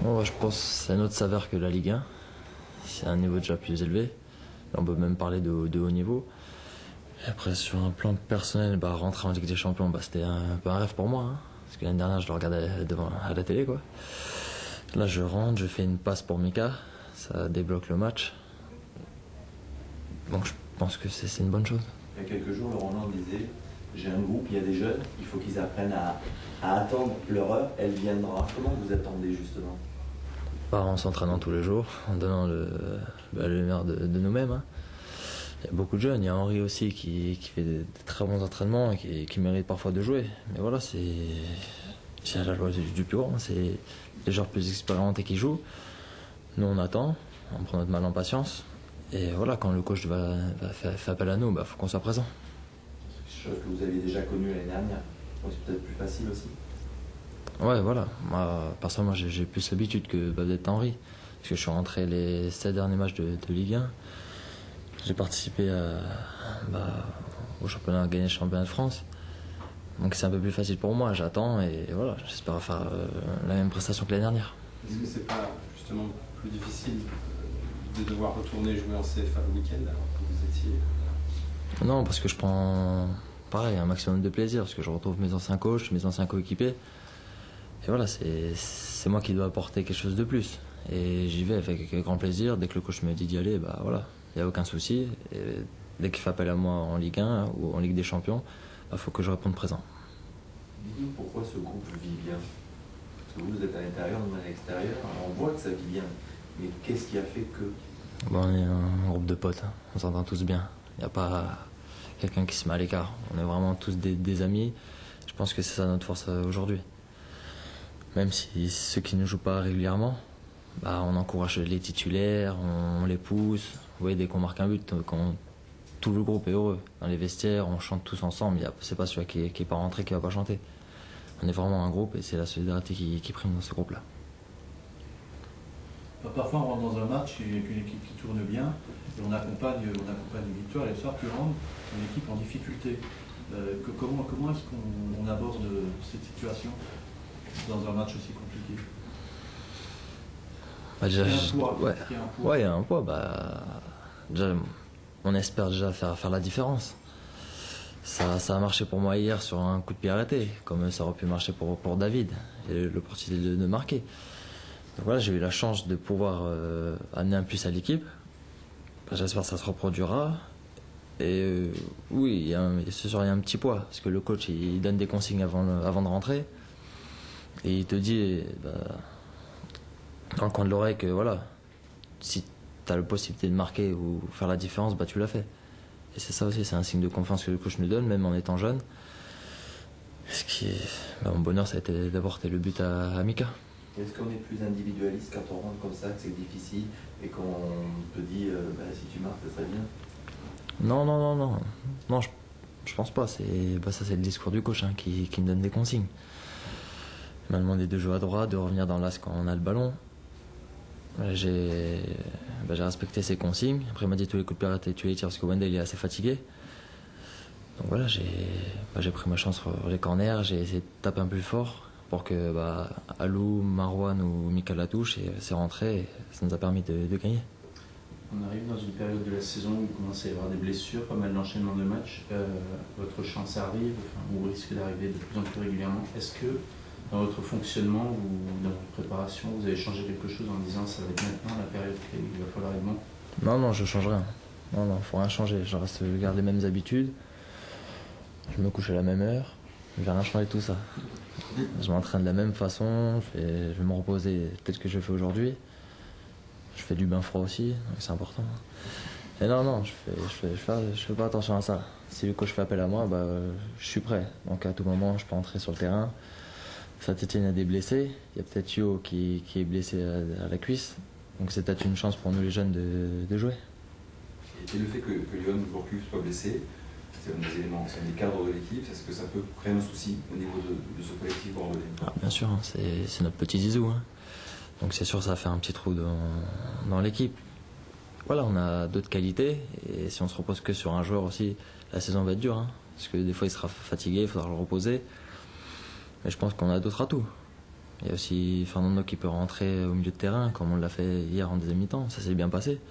Bon, je pense que c'est un autre saveur que la Ligue 1. C'est un niveau déjà plus élevé. On peut même parler de haut niveau. Et après, sur un plan personnel, rentrer en Ligue des Champions, c'était un peu un rêve pour moi. Hein. Parce que l'année dernière, je le regardais à la télé. Quoi. Là, je rentre, je fais une passe pour Mika. Ça débloque le match. Donc je pense que c'est une bonne chose. Il y a quelques jours, Laurent Blanc disait, j'ai un groupe, il y a des jeunes, il faut qu'ils apprennent à attendre leur heure, elle viendra. Comment vous attendez justement? En s'entraînant tous les jours, en donnant le meilleur de nous-mêmes. Hein. Il y a beaucoup de jeunes, il y a Henri aussi qui fait des très bons entraînements et qui mérite parfois de jouer. Mais voilà, c'est à la loi du plus grand, c'est les joueurs plus expérimentés qui jouent. Nous on attend, on prend notre mal en patience. Et voilà, quand le coach va faire appel à nous, faut qu'on soit présent. C'est quelque chose que vous aviez déjà connu l'année dernière, donc c'est peut-être plus facile aussi. Ouais, voilà. Moi, personnellement, j'ai plus l'habitude que d'être Henri. Parce que je suis rentré les 7 derniers matchs de Ligue 1. J'ai participé au championnat, gagné le championnat de France. Donc c'est un peu plus facile pour moi, j'attends et voilà, j'espère faire la même prestation que l'année dernière. Est-ce que c'est pas justement plus difficile de devoir retourner jouer en CFA le week-end alors que vous étiez... Non, parce que je prends pareil un maximum de plaisir, parce que je retrouve mes anciens coachs, mes anciens coéquipiers. Et voilà, c'est moi qui dois apporter quelque chose de plus. Et j'y vais avec grand plaisir. Dès que le coach me dit d'y aller, voilà, il n'y a aucun souci. Et dès qu'il fait appel à moi en Ligue 1 ou en Ligue des Champions, faut que je réponde présent. Dites-nous pourquoi ce groupe vit bien. Parce que vous êtes à l'intérieur, nous à l'extérieur. On voit que ça vit bien. Mais qu'est-ce qui a fait que... On est un groupe de potes, hein. On s'entend tous bien. Il n'y a pas quelqu'un qui se met à l'écart. On est vraiment tous des amis. Je pense que c'est ça notre force aujourd'hui. Même si ceux qui ne jouent pas régulièrement, on encourage les titulaires, on les pousse. Vous voyez, dès qu'on marque un but, tout le groupe est heureux. Dans les vestiaires, on chante tous ensemble. C'est pas celui qui n'est pas rentré qui va pas chanter. On est vraiment un groupe et c'est la solidarité qui prime dans ce groupe-là. Parfois, on rentre dans un match avec une équipe qui tourne bien et on accompagne une victoire. Et le soir, tu rentres une équipe en difficulté. Comment est-ce qu'on aborde cette situation dans un match aussi compliqué? Il y a un poids. Déjà, on espère déjà faire la différence. Ça a marché pour moi hier sur un coup de pied arrêté, comme ça aurait pu marcher pour David. J'ai eu l'opportunité de marquer. Donc voilà, j'ai eu la chance de pouvoir amener un plus à l'équipe. J'espère que ça se reproduira. Et oui, ce soir il y a un petit poids, parce que le coach il donne des consignes avant de rentrer. Et il te dit, dans le coin de l'oreille, que voilà, si tu as la possibilité de marquer ou faire la différence, tu l'as fait. Et c'est ça aussi, c'est un signe de confiance que le coach nous donne, même en étant jeune. Mon bonheur, ça a été d'apporter le but à Mika. Est-ce qu'on est plus individualiste quand on rentre comme ça, que c'est difficile et qu'on te dit si tu marques, ça serait bien? Non, je pense pas. Ça, c'est le discours du coach qui me donne des consignes. Il m'a demandé de jouer à droite, de revenir dans l'axe quand on a le ballon. J'ai respecté ses consignes. Après, il m'a dit tous les coups de pied arrêtés, tu les tires parce que Wendell est assez fatigué. Donc voilà, j'ai pris ma chance sur les corners, j'ai essayé de taper un peu plus fort pour que Alou, Marouane ou Mika la touche et c'est rentré et ça nous a permis de gagner. On arrive dans une période de la saison où il commence à y avoir des blessures, pas mal d'enchaînements de matchs. Votre chance arrive, ou risque d'arriver de plus en plus régulièrement. Est-ce que dans votre fonctionnement ou dans votre préparation, vous avez changé quelque chose en disant ça va être maintenant la période qu'il va falloir être bon? Non, je change rien. Non, faut rien changer. Je reste garder les mêmes habitudes. Je me couche à la même heure. Je vais rien changer de tout ça. Je m'entraîne de la même façon. Je vais me reposer peut-être que je fais aujourd'hui. Je fais du bain froid aussi, donc c'est important. Et non, je fais pas attention à ça. Si le coach fait appel à moi, je suis prêt. Donc à tout moment, je peux entrer sur le terrain. Saint-Etienne a des blessés. Il y a peut-être Yo qui est blessé à la cuisse. Donc c'est peut-être une chance pour nous les jeunes de jouer. Et le fait que Lyon Gourcuff soit blessé, c'est un des éléments, c'est un des cadres de l'équipe. Est-ce que ça peut créer un souci au niveau de ce collectif bordelais? Bien sûr, c'est notre petit Zizou. Donc c'est sûr ça fait un petit trou dans l'équipe. Voilà, on a d'autres qualités et si on se repose que sur un joueur aussi, la saison va être dure. Parce que des fois il sera fatigué, il faudra le reposer. Mais je pense qu'on a d'autres atouts. Il y a aussi Fernando qui peut rentrer au milieu de terrain, comme on l'a fait hier en deuxième mi-temps. Ça s'est bien passé.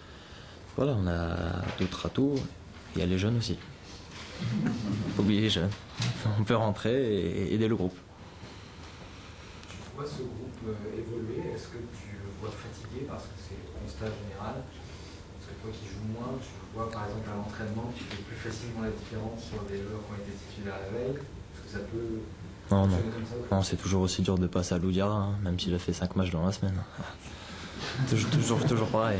Voilà, on a d'autres atouts. Il y a les jeunes aussi. Faut oublier les jeunes. On peut rentrer et aider le groupe. Tu vois ce groupe évoluer? Est-ce que tu le vois fatigué? Parce que c'est le constat général. Parce que toi qui joues moins, tu vois par exemple à l'entraînement, tu fais plus facilement la différence sur des joueurs qui ont été titulaires la veille. Est-ce que ça peut... Non, non, c'est toujours aussi dur de passer à Loudiara, hein, même s'il a fait 5 matchs dans la semaine. toujours pareil.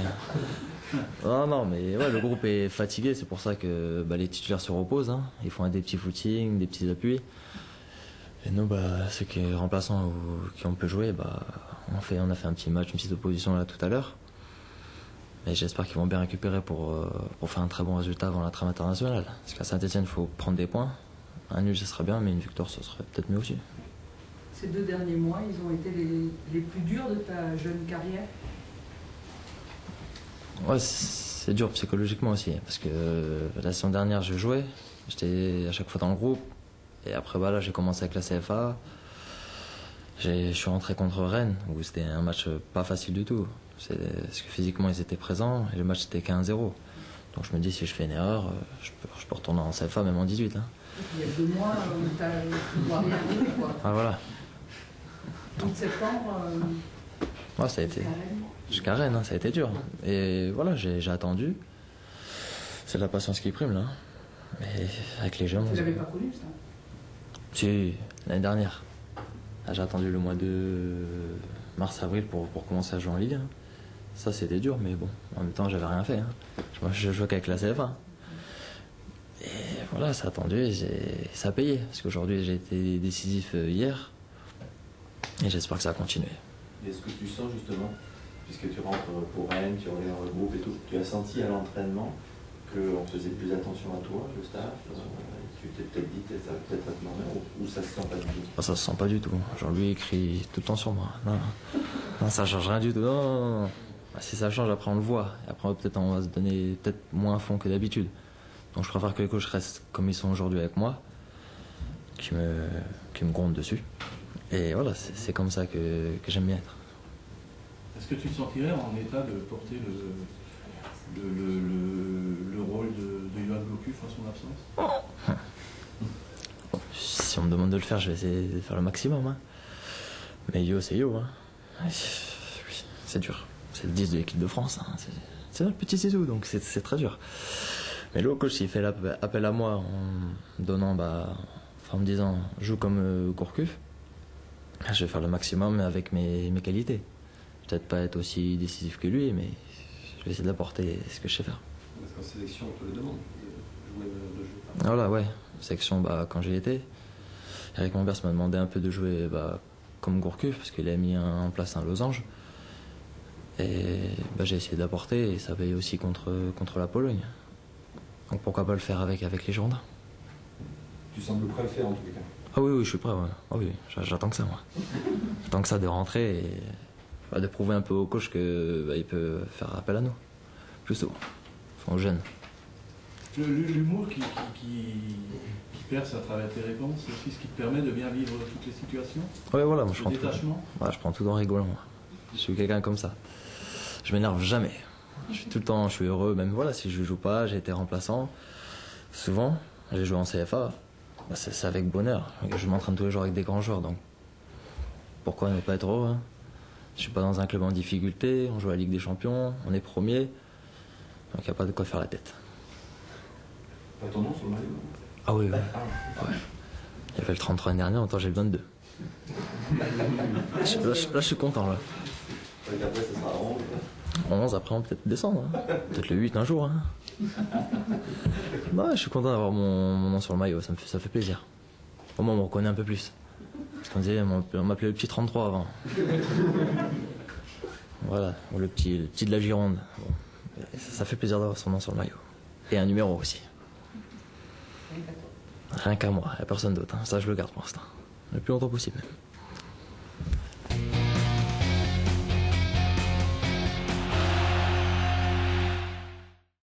Non, mais ouais, le groupe est fatigué, c'est pour ça que les titulaires se reposent. Hein. Ils font des petits footings, des petits appuis. Et nous, ceux qui sont remplaçants ou qui on peut jouer, on a fait un petit match, une petite opposition là tout à l'heure. Et j'espère qu'ils vont bien récupérer pour faire un très bon résultat avant la trêve internationale. Parce qu'à Saint-Etienne, il faut prendre des points. Un nul, ce serait bien, mais une victoire, ce serait peut-être mieux aussi. Ces 2 derniers mois, ils ont été les plus durs de ta jeune carrière? Ouais, c'est dur psychologiquement aussi. Parce que la saison dernière, je jouais. J'étais à chaque fois dans le groupe. Et après, là, j'ai commencé avec la CFA. Je suis rentré contre Rennes, où c'était un match pas facile du tout. Parce que physiquement, ils étaient présents. Et le match, c'était 1-0. Donc je me dis, si je fais une erreur, je peux retourner en CFA, même en 18. Hein. Il y a 2 mois où tu ne vois rien vu, quoi. Ah voilà. Août septembre. Ouais, ça a été. Jusqu'à Rennes, ça a été dur. Et voilà, j'ai attendu. C'est la patience qui prime, là. Mais avec les jeunes. Tu l'avais pas connu, ça? Si, l'année dernière. J'ai attendu le mois de mars-avril pour commencer à jouer en Ligue 1. Ça, c'était dur, mais bon, en même temps, j'avais rien fait. Hein. Moi, je jouais qu'avec la CFA. Et voilà, ça a attendu et ça a payé. Parce qu'aujourd'hui, j'ai été décisif hier. Et j'espère que ça va continuer. Est-ce que tu sens justement, puisque tu rentres pour Rennes, tu reviens dans le groupe et tout, tu as senti à l'entraînement qu'on faisait plus attention à toi, le staff tu t'es peut-être dit que ça va peut-être être normal ou ça se sent pas du tout? Ça se sent pas du tout. Genre lui il crie tout le temps sur moi. Non, ça change rien du tout. Non. Si ça change, après on le voit. Et après peut-être on va se donner peut-être moins à fond que d'habitude. Donc je préfère que les coachs restent comme ils sont aujourd'hui avec moi, qui me grondent dessus. Et voilà, c'est comme ça que j'aime bien être. Est-ce que tu te sentirais en état de porter le rôle de Johan Gourcuff en son absence? Si on me demande de le faire, je vais essayer de faire le maximum. Hein. Mais Yo, c'est Yo. Hein. C'est dur. C'est le 10 de l'équipe de France. Hein. C'est notre petit Zizou, donc c'est très dur. Mais le coach, s'il fait appel à moi en me donnant, en me disant, joue comme Gourcuff, je vais faire le maximum avec mes qualités. Peut-être pas être aussi décisif que lui, mais je vais essayer d'apporter ce que je sais faire. Parce qu'en sélection, on te le demande, de jouer de jeu. Voilà, ouais. Sélection, quand j'y étais, Eric Mombers m'a demandé un peu de jouer comme Gourcuff, parce qu'il a mis en place un losange. Et j'ai essayé d'apporter, et ça paye aussi contre la Pologne. Donc pourquoi pas le faire avec les Girondins. Tu sembles prêt à le faire en tous les cas. Ah oui, je suis prêt. Ouais. Ah oui, j'attends que ça, moi. J'attends que ça de rentrer et de prouver un peu au coach qu'il peut faire appel à nous. Plus aux jeunes. L'humour qui perce à travers tes réponses, c'est aussi ce qui te permet de bien vivre toutes les situations. Ouais, voilà, moi je prends tout en rigolant. Moi. Je suis quelqu'un comme ça. Je m'énerve jamais. Je suis heureux, même si je joue pas, j'ai été remplaçant. Souvent, j'ai joué en CFA. C'est avec bonheur. Je m'entraîne tous les jours avec des grands joueurs, donc pourquoi ne pas être heureux, hein? Je suis pas dans un club en difficulté, on joue à la Ligue des Champions, on est premier, donc il n'y a pas de quoi faire la tête. Pas ton nom sur le maillot? Ah oui. Ouais. Il y avait le 33 l'année dernière, en temps j'ai le 22. Là, je suis content là. Donc après, ça sera 11. 11, après on peut peut-être descendre. Hein. Peut-être le 8 un jour. Hein. Je suis content d'avoir mon nom sur le maillot, ça fait plaisir. Au moins on me reconnaît un peu plus. Parce qu'on disait, on m'appelait le petit 33 avant. Voilà, ou le petit de la Gironde. Bon. Ça fait plaisir d'avoir son nom sur le maillot. Et un numéro aussi. Rien qu'à moi, il n'y a personne d'autre. Hein. Ça je le garde pour l'instant. Le plus longtemps possible.